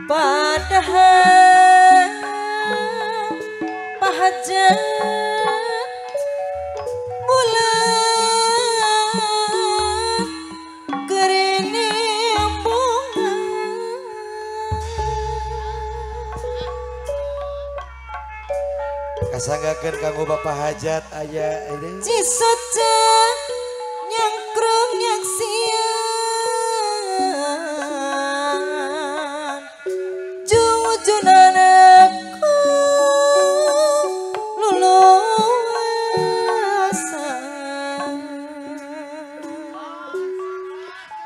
Padahal pahajat bulan kerene bunga kasanggakeun kanggo Bapak Hajat aya ini cisoca nyangkrung nyaksian junanku lulusan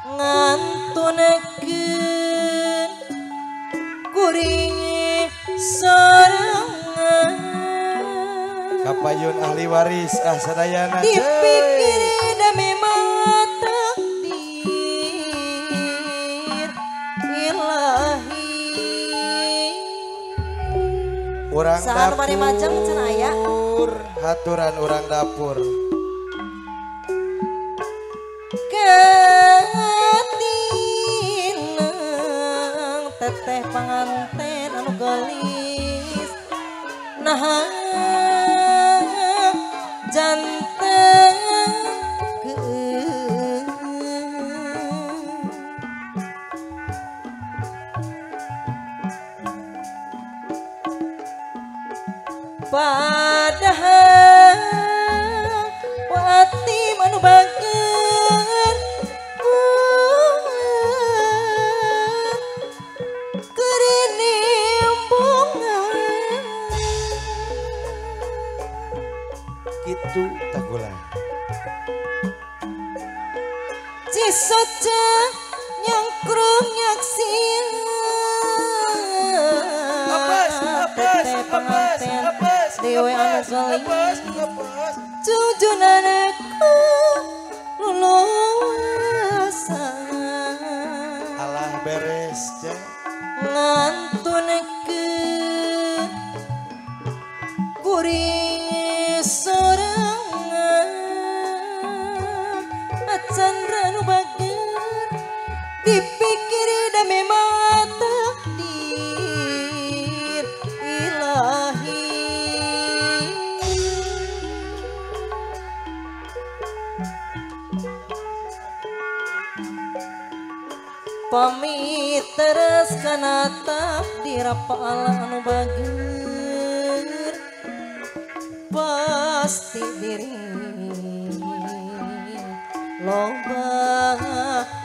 ngantunekeun kuring sorangan kapayun ahli waris sadayana dipikir dami takdir ilahi urang sahar mari majeng cenah aya haturan urang dapur katineng teteh panganten anu gelis nah janten padahal wati manu bageun kerene bunga kitu tagulan cisoca nyangkrung nyaksian teteh panganten dewe anu solis junanku lulusan alah beres ce ngantunekeun kuring sorangan acan ranu bageun dipikiri da memang takdir ilahi pamit teres kana takdir apa anu bageun pasti diri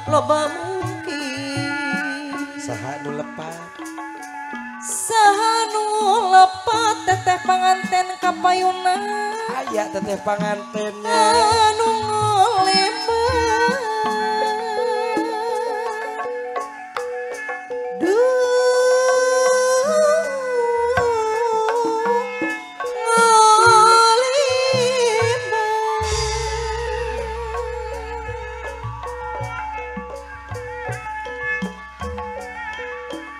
loba mungkin saha nu lepat saha nu lepat teteh panganten kapayuna aya teteh pangantennya anu ngolemat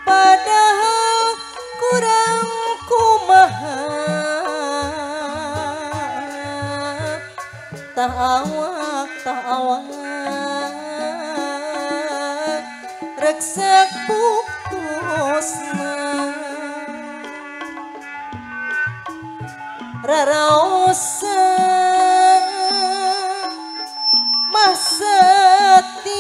padahal kurang kumaha tah awak reksak putusna raraosan setia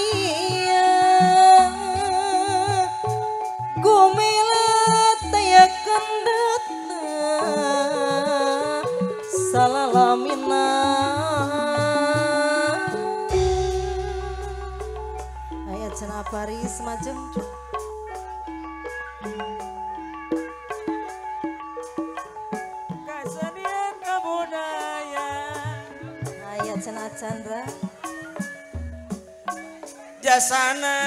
gumilat ya kendetna salalamina ayat cenah Paris macem Kesenian kebudayaan ayat cenah Chandra jasana